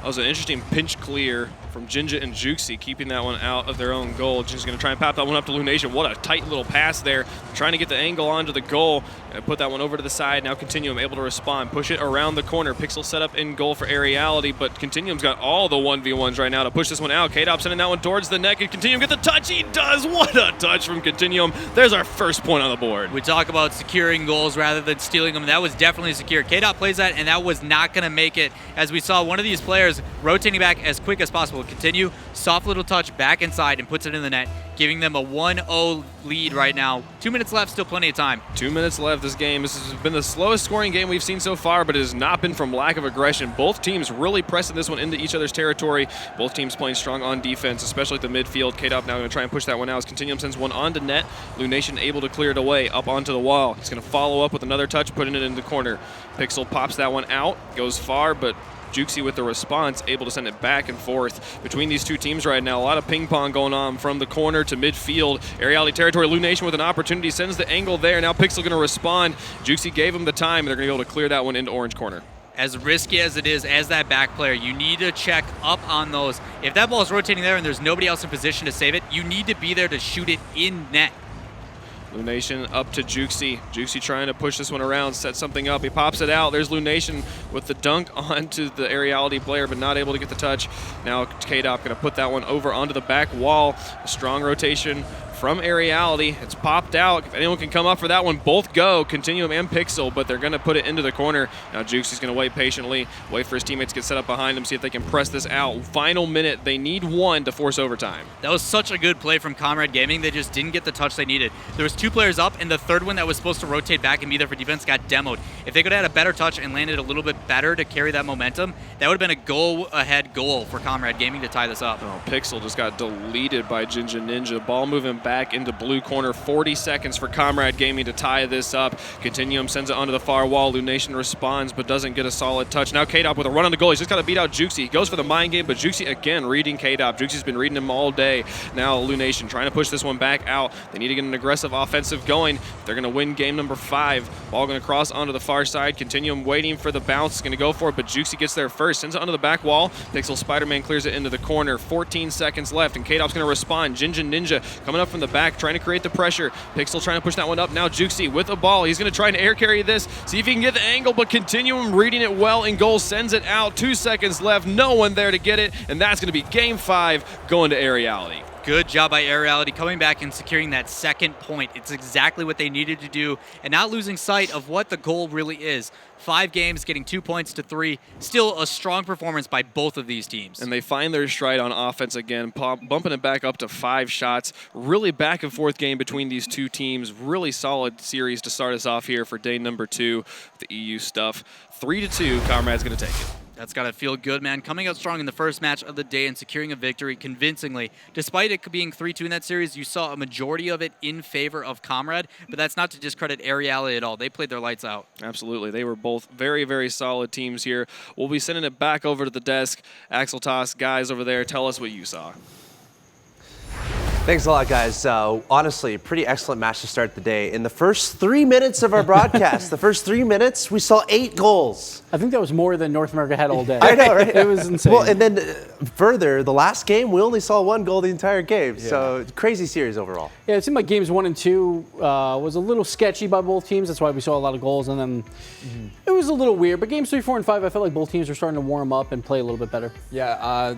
That was an interesting pinch clear from Jinja and Juxie, keeping that one out of their own goal. Jinja's going to try and pop that one up to Lunation. What a tight little pass there. Trying to get the angle onto the goal. Put that one over to the side. Now Continuum able to respond. Push it around the corner. Pixel set up in goal for Aeriality, but Continuum's got all the 1v1s right now to push this one out. K-Dop sending that one towards the net. Can Continuum get the touch? He does! What a touch from Continuum. There's our first point on the board. We talk about securing goals rather than stealing them. That was definitely secure. K-Dop plays that, and that was not going to make it. As we saw one of these players rotating back as quick as possible. continue. Soft little touch back inside and puts it in the net, giving them a 1-0 lead right now. 2 minutes left, still plenty of time. 2 minutes left this game. This has been the slowest scoring game we've seen so far, but it has not been from lack of aggression. Both teams really pressing this one into each other's territory. Both teams playing strong on defense, especially at the midfield. K-Dop now going to try and push that one out as Continuum sends one onto net. Lunation able to clear it away up onto the wall. He's going to follow up with another touch, putting it in the corner. Pixel pops that one out, goes far, but Juxi with the response, able to send it back and forth between these two teams right now. A lot of ping pong going on from the corner to midfield. Aeriality territory. Lunation with an opportunity, sends the angle there. Now Pixel going to respond. Juxi gave him the time, and they're going to be able to clear that one into orange corner. As risky as it is, as that back player, you need to check up on those. If that ball is rotating there and there's nobody else in position to save it, you need to be there to shoot it in net. Lunation up to Juxi. Juxi trying to push this one around, set something up. He pops it out. There's Lunation with the dunk onto the Aeriality player, but not able to get the touch. Now K-Dop going to put that one over onto the back wall. A strong rotation from Aeriality. It's popped out. If anyone can come up for that one, both go, Continuum and Pixel, but they're going to put it into the corner. Now Juxi's going to wait patiently, wait for his teammates to get set up behind him, see if they can press this out. Final minute. They need one to force overtime. That was such a good play from Comrade Gaming. They just didn't get the touch they needed. There was 2 players up, and the third one that was supposed to rotate back and be there for defense got demoed. If they could have had a better touch and landed a little bit better to carry that momentum, that would have been a go-ahead goal for Comrade Gaming to tie this up. Oh, Pixel just got deleted by Jinja Ninja. Ball moving back into blue corner. 40 seconds for Comrade Gaming to tie this up. Continuum sends it onto the far wall. Lunation responds but doesn't get a solid touch. Now K-Dop with a run on the goal. He's just got to beat out Juxi. He goes for the mind game, but Juxi again reading K-Dop. Juxi's been reading him all day. Now Lunation trying to push this one back out. They need to get an aggressive offensive going. They're going to win game number 5. Ball going to cross onto the far side. Continuum waiting for the bounce. Going to go for it, but Juxi gets there first. Sends it onto the back wall. Pixel Spider-Man clears it into the corner. 14 seconds left, and K-Dop's going to respond. Jinja Ninja coming up from the back, trying to create the pressure. Pixel trying to push that one up. Now Juxi with a ball. He's going to try and air carry this, see if he can get the angle, but Continuum reading it well in goal, sends it out. 2 seconds left. No one there to get it, and that's going to be game 5 going to Aeriality. Good job by Aeriality coming back and securing that second point. It's exactly what they needed to do and not losing sight of what the goal really is. 5 games, getting 2 points to 3. Still a strong performance by both of these teams. And they find their stride on offense again, bumping it back up to 5 shots. Really back and forth game between these two teams. Really solid series to start us off here for day number 2 of the EU stuff. 3-2, Comrade's going to take it. That's got to feel good, man. Coming out strong in the first match of the day and securing a victory convincingly. Despite it being 3-2 in that series, you saw a majority of it in favor of Comrade, but that's not to discredit Aeriality at all. They played their lights out. Absolutely. They were both very, very solid teams here. We'll be sending it back over to the desk. Axel Toss, guys over there, tell us what you saw. Thanks a lot, guys. Honestly, pretty excellent match to start the day. In the first 3 minutes of our broadcast, the first 3 minutes, we saw 8 goals. I think that was more than North America had all day. I know, right? It was insane. Well, and then further, the last game, we only saw 1 goal the entire game. Yeah. So crazy series overall. Yeah, it seemed like games 1 and 2 was a little sketchy by both teams. That's why we saw a lot of goals. And then it was a little weird. But games 3, 4, and 5, I felt like both teams were starting to warm up and play a little bit better. Yeah,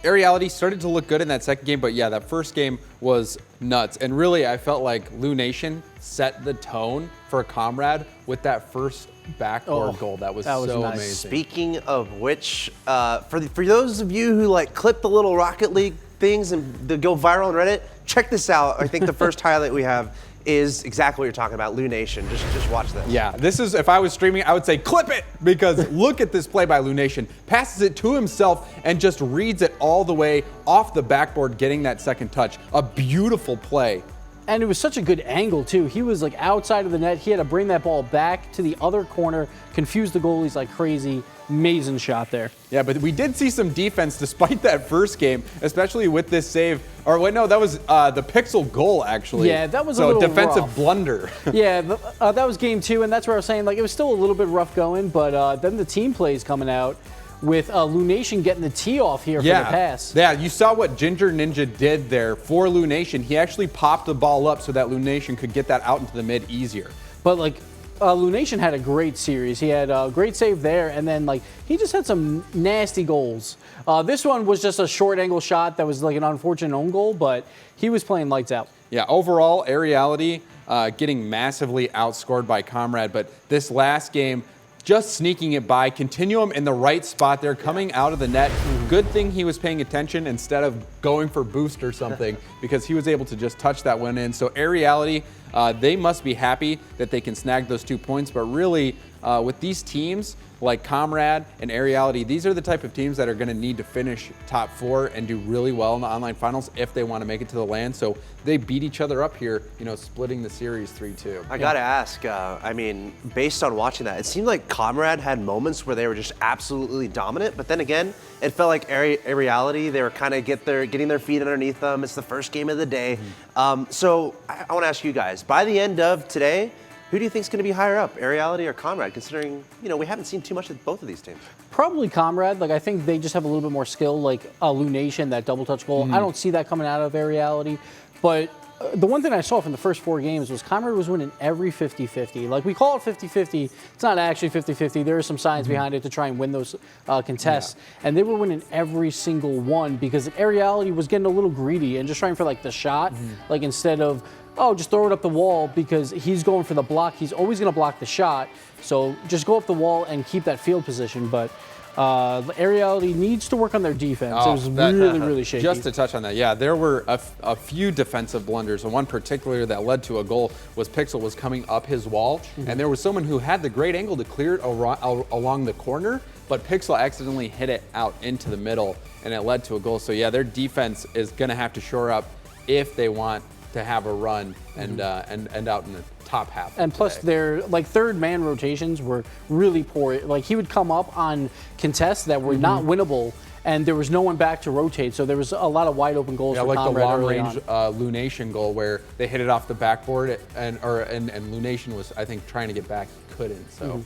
Aeriality started to look good in that second game, but yeah, that first game was nuts. And really, I felt like Lunation set the tone for Comrade with that first backboard goal. That was so nice. amazing. Speaking of which, for those of you who like clip the little Rocket League things and they go viral on Reddit, check this out. I think the first highlight we have is exactly what you're talking about, Lunation. Just watch this. Yeah, this is, if I was streaming, I would say clip it, because look at this play by Lunation. Passes it to himself and just reads it all the way off the backboard, getting that second touch. A beautiful play. And it was such a good angle, too. He was like outside of the net. He had to bring that ball back to the other corner, confuse the goalies like crazy. Amazing shot there. Yeah, but we did see some defense despite that first game, especially with this save. Or wait, no, that was the Pixel goal, actually. Yeah, that was a little defensive rough. blunder. Yeah, that was game 2, and that's where I was saying, like, it was still a little bit rough going, but then the team plays coming out with Lunation getting the tee off here for the pass. Yeah, you saw what Ginger Ninja did there for Lunation. He actually popped the ball up so that Lunation could get that out into the mid easier. But, like, Lunation had a great series. He had a great save there, and then like he just had some nasty goals. This one was just a short angle shot that was like an unfortunate own goal, but he was playing lights out. Yeah, overall, Aeriality getting massively outscored by Comrade, but this last game, just sneaking it by. Continuum in the right spot there, coming out of the net. Good thing he was paying attention instead of going for boost or something, because he was able to just touch that one in. So Aeriality, they must be happy that they can snag those 2 points, but really with these teams like Comrade and Aeriality, these are the type of teams that are going to need to finish top 4 and do really well in the online finals if they want to make it to the LAN. So they beat each other up here, splitting the series 3-2. I gotta ask, I mean, based on watching that, it seemed like Comrade had moments where they were just absolutely dominant, but then again, it felt like Aeriality, they were kind of getting their feet underneath them. It's the first game of the day. So I want to ask you guys, by the end of today, who do you think is going to be higher up, Aeriality or Comrade, considering, we haven't seen too much of both of these teams? Probably Comrade. Like, I think they just have a little bit more skill, like Lunation, that double touch goal. I don't see that coming out of Aeriality. But the one thing I saw from the first 4 games was Comrade was winning every 50-50. Like, we call it 50-50. It's not actually 50-50. There are some science behind it to try and win those contests. Yeah. And they were winning every single one because Aeriality was getting a little greedy and just trying for, like, the shot. Like, instead of, just throw it up the wall, because he's going for the block. He's always going to block the shot. So just go up the wall and keep that field position. But Aeriality needs to work on their defense. It was really shaky. Just to touch on that, yeah, there were a few defensive blunders. And one particular that led to a goal was Pixel was coming up his wall. And there was someone who had the great angle to clear it along the corner, but Pixel accidentally hit it out into the middle, and it led to a goal. So yeah, their defense is going to have to shore up if they want to have a run and end out in the top half. And plus, their third man rotations were really poor. Like, he would come up on contests that were not winnable, and there was no one back to rotate. So there was a lot of wide open goals. Yeah, for like Comrade the long range Lunation goal where they hit it off the backboard, and Lunation was, I think, trying to get back, couldn't. So.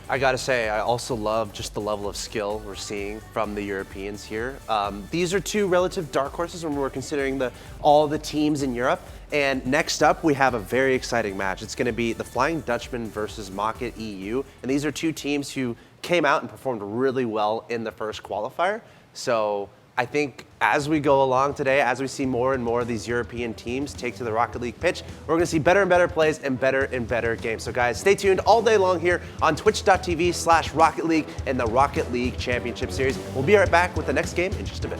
I gotta say, I also love just the level of skill we're seeing from the Europeans here. These are 2 relative dark horses when we're considering all the teams in Europe. And next up, we have a very exciting match. It's gonna be the Flying Dutchman versus Mocket EU. And these are 2 teams who came out and performed really well in the first qualifier. So I think as we go along today, as we see more and more of these European teams take to the Rocket League pitch, we're going to see better and better plays and better games. So guys, stay tuned all day long here on twitch.tv/Rocket League and the Rocket League Championship Series. We'll be right back with the next game in just a bit.